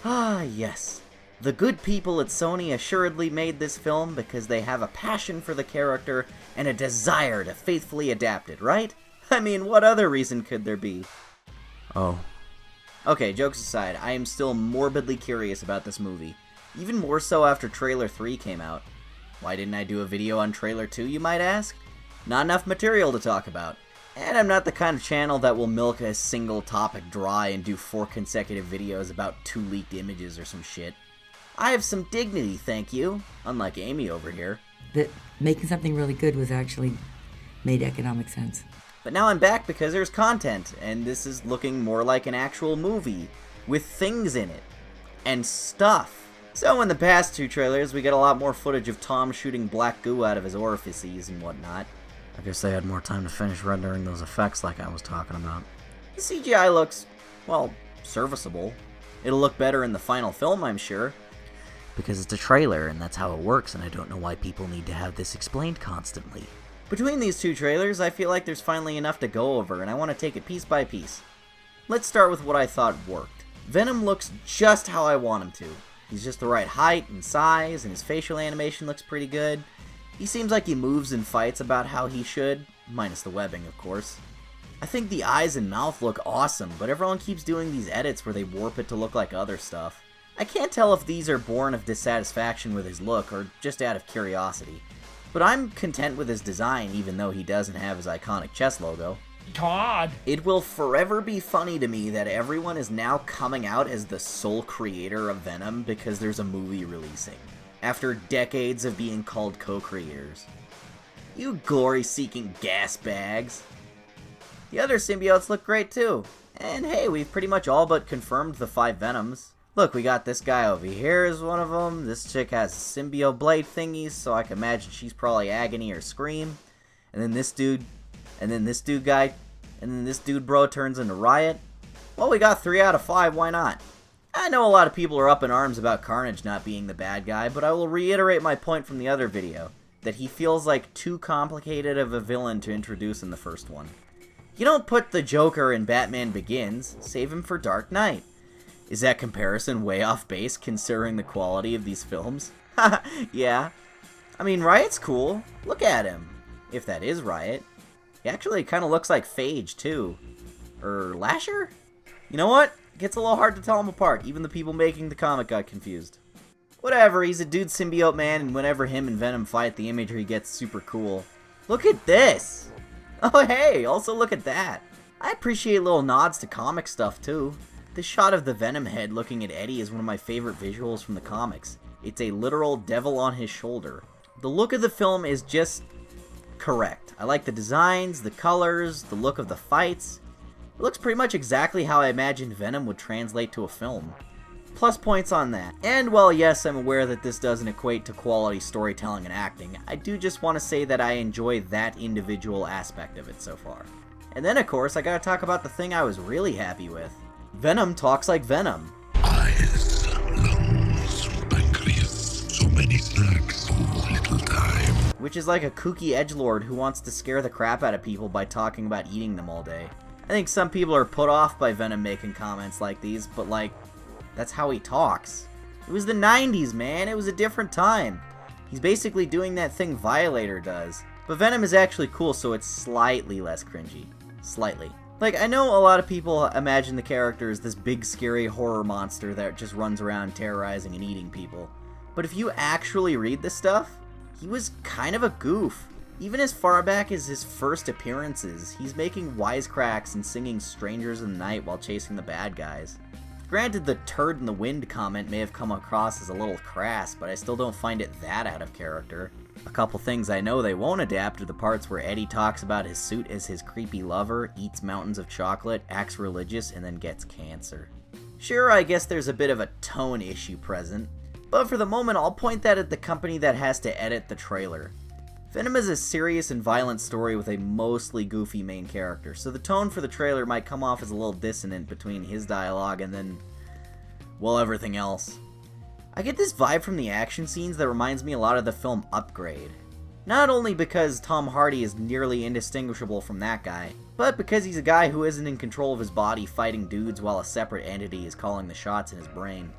Ah, yes. The good people at Sony assuredly made this film because they have a passion for the character and a desire to faithfully adapt it, right? I mean, what other reason could there be? Oh. Okay, jokes aside, I am still morbidly curious about this movie. Even more so after Trailer 3 came out. Why didn't I do a video on Trailer 2, you might ask? Not enough material to talk about. And I'm not the kind of channel that will milk a single topic dry and do 4 consecutive videos about 2 leaked images or some shit. I have some dignity, thank you, unlike Amy over here. That making something really good was actually made economic sense. But now I'm back because there's content, and this is looking more like an actual movie, with things in it, and stuff. So in the past 2 trailers, we get a lot more footage of Tom shooting black goo out of his orifices and whatnot. I guess they had more time to finish rendering those effects like I was talking about. The CGI looks, well, serviceable. It'll look better in the final film, I'm sure. Because it's a trailer, and that's how it works, and I don't know why people need to have this explained constantly. Between these 2 trailers, I feel like there's finally enough to go over, and I want to take it piece by piece. Let's start with what I thought worked. Venom looks just how I want him to. He's just the right height and size, and his facial animation looks pretty good. He seems like he moves and fights about how he should, minus the webbing, of course. I think the eyes and mouth look awesome, but everyone keeps doing these edits where they warp it to look like other stuff. I can't tell if these are born of dissatisfaction with his look or just out of curiosity, but I'm content with his design even though he doesn't have his iconic chest logo. Todd! It will forever be funny to me that everyone is now coming out as the sole creator of Venom because there's a movie releasing, after decades of being called co-creators. You glory-seeking gas bags. The other symbiotes look great too, and hey, we've pretty much all but confirmed the 5 Venoms. Look, we got this guy over here as one of them. This chick has symbiote blade thingies, so I can imagine she's probably Agony or Scream. And then this dude, and then this dude guy, and then this dude bro turns into Riot. Well, we got 3 out of 5, why not? I know a lot of people are up in arms about Carnage not being the bad guy, but I will reiterate my point from the other video, that he feels like too complicated of a villain to introduce in the first one. You don't put the Joker in Batman Begins, save him for Dark Knight. Is that comparison way off base considering the quality of these films? Haha, yeah. I mean, Riot's cool. Look at him. If that is Riot. He actually kind of looks like Phage, too. Or Lasher? You know what? It gets a little hard to tell them apart. Even the people making the comic got confused. Whatever, he's a dude symbiote man, and whenever him and Venom fight, the imagery gets super cool. Look at this! Oh hey, also look at that. I appreciate little nods to comic stuff, too. This shot of the Venom head looking at Eddie is one of my favorite visuals from the comics. It's a literal devil on his shoulder. The look of the film is just correct. I like the designs, the colors, the look of the fights. It looks pretty much exactly how I imagined Venom would translate to a film. Plus points on that. And while yes, I'm aware that this doesn't equate to quality storytelling and acting, I do just want to say that I enjoy that individual aspect of it so far. And then of course, I gotta talk about the thing I was really happy with. Venom talks like Venom. Eyes, lungs, pancreas, so many snacks, so little time. Which is like a kooky edgelord who wants to scare the crap out of people by talking about eating them all day. I think some people are put off by Venom making comments like these, but like, that's how he talks. It was the 90s, man. It was a different time. He's basically doing that thing Violator does. But Venom is actually cool, so it's slightly less cringy. Slightly. Like, I know a lot of people imagine the character as this big, scary horror monster that just runs around terrorizing and eating people. But if you actually read this stuff, he was kind of a goof. Even as far back as his first appearances, he's making wisecracks and singing Strangers in the Night while chasing the bad guys. Granted, the turd in the wind comment may have come across as a little crass, but I still don't find it that out of character. A couple things I know they won't adapt are the parts where Eddie talks about his suit as his creepy lover, eats mountains of chocolate, acts religious, and then gets cancer. Sure, I guess there's a bit of a tone issue present, but for the moment I'll point that at the company that has to edit the trailer. Venom is a serious and violent story with a mostly goofy main character, so the tone for the trailer might come off as a little dissonant between his dialogue and then, well, everything else. I get this vibe from the action scenes that reminds me a lot of the film Upgrade. Not only because Tom Hardy is nearly indistinguishable from that guy, but because he's a guy who isn't in control of his body fighting dudes while a separate entity is calling the shots in his brain.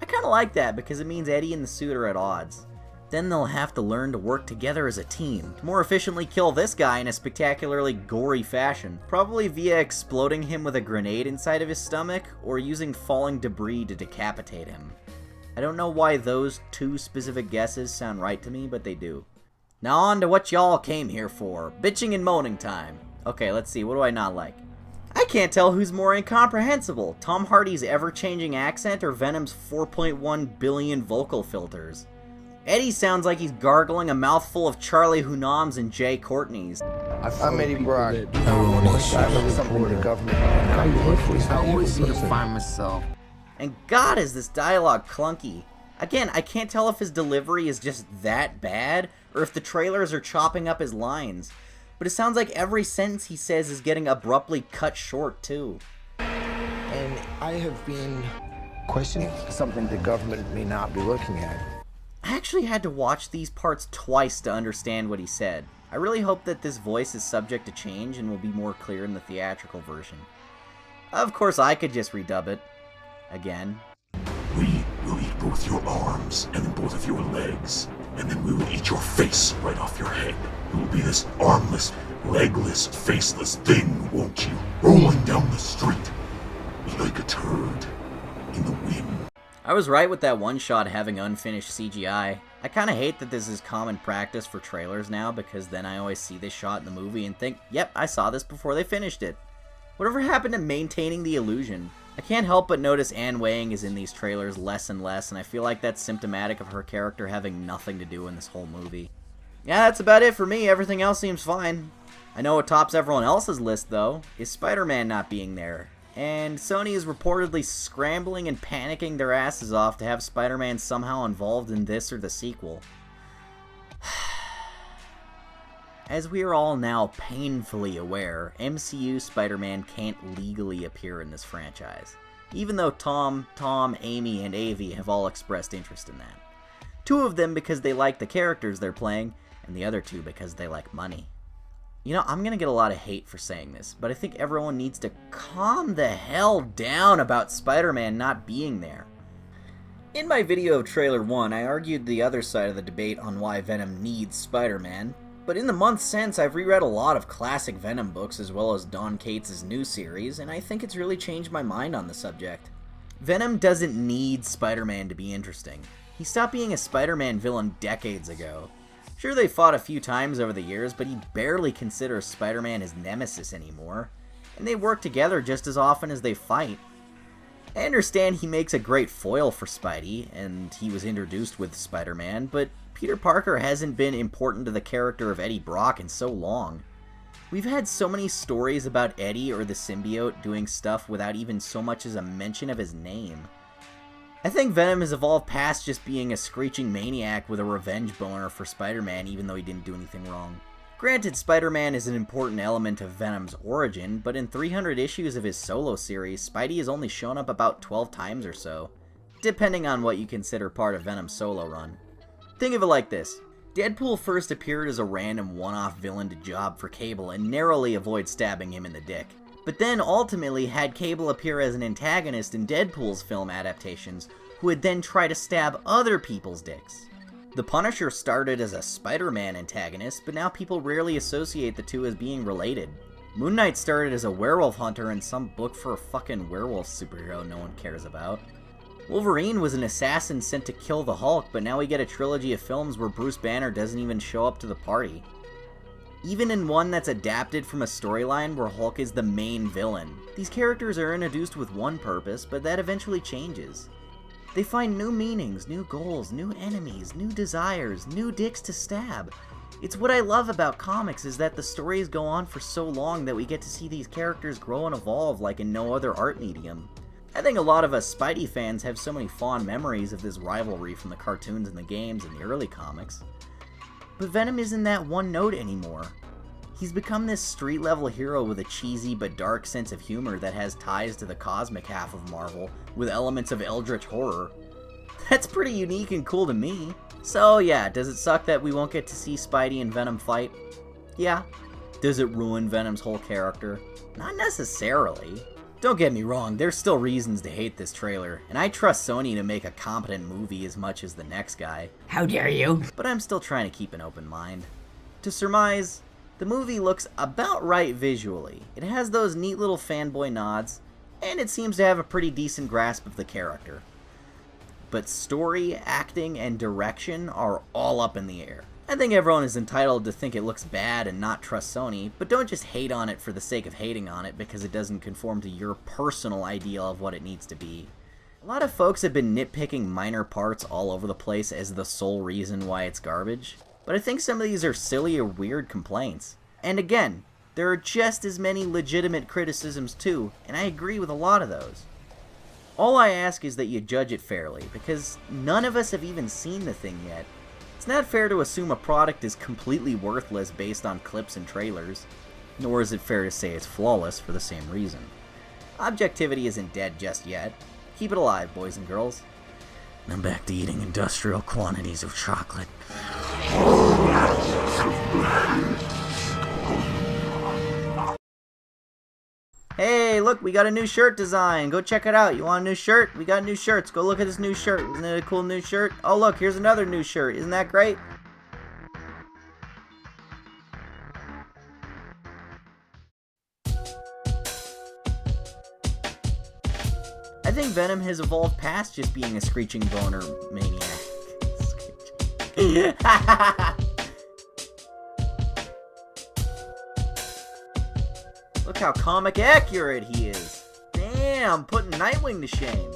I kinda like that because it means Eddie and the suit are at odds. Then they'll have to learn to work together as a team to more efficiently kill this guy in a spectacularly gory fashion, probably via exploding him with a grenade inside of his stomach or using falling debris to decapitate him. I don't know why those two specific guesses sound right to me, but they do. Now on to what y'all came here for. Bitching and moaning time. Okay, let's see, what do I not like? I can't tell who's more incomprehensible, Tom Hardy's ever-changing accent or Venom's 4.1 billion vocal filters. Eddie sounds like he's gargling a mouthful of Charlie Hunnam's and Jay Courtney's. I'm Eddie Brock. Everyone is I love something the government. I always need to find myself. And God, is this dialogue clunky. Again, I can't tell if his delivery is just that bad, or if the trailers are chopping up his lines. But it sounds like every sentence he says is getting abruptly cut short, too. And I have been questioning something the government may not be looking at. I actually had to watch these parts twice to understand what he said. I really hope that this voice is subject to change and will be more clear in the theatrical version. Of course, I could just redub it. Again. We will eat both your arms and then both of your legs, and then we will eat your face right off your head. You will be this armless, legless, faceless thing, won't you? Rolling down the street like a turd in the wind. I was right with that one shot having unfinished CGI. I kinda hate that this is common practice for trailers now, because then I always see this shot in the movie and think, yep, I saw this before they finished it. Whatever happened to maintaining the illusion? I can't help but notice Anne Wang is in these trailers less and less, and I feel like that's symptomatic of her character having nothing to do in this whole movie. Yeah, that's about it for me. Everything else seems fine. I know what tops everyone else's list, though, is Spider-Man not being there. And Sony is reportedly scrambling and panicking their asses off to have Spider-Man somehow involved in this or the sequel. As we are all now painfully aware, MCU Spider-Man can't legally appear in this franchise, even though Tom, Amy, and Avi have all expressed interest in that. Two of them because they like the characters they're playing, and the other two because they like money. You know, I'm gonna get a lot of hate for saying this, but I think everyone needs to calm the hell down about Spider-Man not being there. In my video of Trailer 1, I argued the other side of the debate on why Venom needs Spider-Man, but in the months since, I've reread a lot of classic Venom books as well as Don Cates' new series, and I think it's really changed my mind on the subject. Venom doesn't need Spider-Man to be interesting. He stopped being a Spider-Man villain decades ago. Sure, they fought a few times over the years, but he barely considers Spider-Man his nemesis anymore, and they work together just as often as they fight. I understand he makes a great foil for Spidey, and he was introduced with Spider-Man, but Peter Parker hasn't been important to the character of Eddie Brock in so long. We've had so many stories about Eddie or the symbiote doing stuff without even so much as a mention of his name. I think Venom has evolved past just being a screeching maniac with a revenge boner for Spider-Man even though he didn't do anything wrong. Granted, Spider-Man is an important element of Venom's origin, but in 300 issues of his solo series, Spidey has only shown up about 12 times or so, depending on what you consider part of Venom's solo run. Think of it like this. Deadpool first appeared as a random one-off villain to job for Cable and narrowly avoid stabbing him in the dick, but then ultimately had Cable appear as an antagonist in Deadpool's film adaptations, who would then try to stab other people's dicks. The Punisher started as a Spider-Man antagonist, but now people rarely associate the two as being related. Moon Knight started as a werewolf hunter in some book for a fucking werewolf superhero no one cares about. Wolverine was an assassin sent to kill the Hulk, but now we get a trilogy of films where Bruce Banner doesn't even show up to the party. Even in one that's adapted from a storyline where Hulk is the main villain, these characters are introduced with one purpose, but that eventually changes. They find new meanings, new goals, new enemies, new desires, new dicks to stab. It's what I love about comics is that the stories go on for so long that we get to see these characters grow and evolve like in no other art medium. I think a lot of us Spidey fans have so many fond memories of this rivalry from the cartoons and the games and the early comics. But Venom isn't that one note anymore. He's become this street-level hero with a cheesy but dark sense of humor that has ties to the cosmic half of Marvel, with elements of eldritch horror. That's pretty unique and cool to me. So yeah, does it suck that we won't get to see Spidey and Venom fight? Yeah. Does it ruin Venom's whole character? Not necessarily. Don't get me wrong, there's still reasons to hate this trailer, and I trust Sony to make a competent movie as much as the next guy. How dare you? But I'm still trying to keep an open mind. To surmise, the movie looks about right visually. It has those neat little fanboy nods, and it seems to have a pretty decent grasp of the character. But story, acting, and direction are all up in the air. I think everyone is entitled to think it looks bad and not trust Sony, but don't just hate on it for the sake of hating on it because it doesn't conform to your personal ideal of what it needs to be. A lot of folks have been nitpicking minor parts all over the place as the sole reason why it's garbage, but I think some of these are silly or weird complaints. And again, there are just as many legitimate criticisms too, and I agree with a lot of those. All I ask is that you judge it fairly, because none of us have even seen the thing yet. It's not fair to assume a product is completely worthless based on clips and trailers, nor is it fair to say it's flawless for the same reason. Objectivity isn't dead just yet. Keep it alive, boys and girls. Now back to eating industrial quantities of chocolate. Hey, look, we got a new shirt design. Go check it out. You want a new shirt? We got new shirts. Go look at this new shirt. Isn't it a cool new shirt? Oh, look, here's another new shirt. Isn't that great? I think Venom has evolved past just being a screeching boner maniac. Look how comic accurate he is. Damn, putting Nightwing to shame.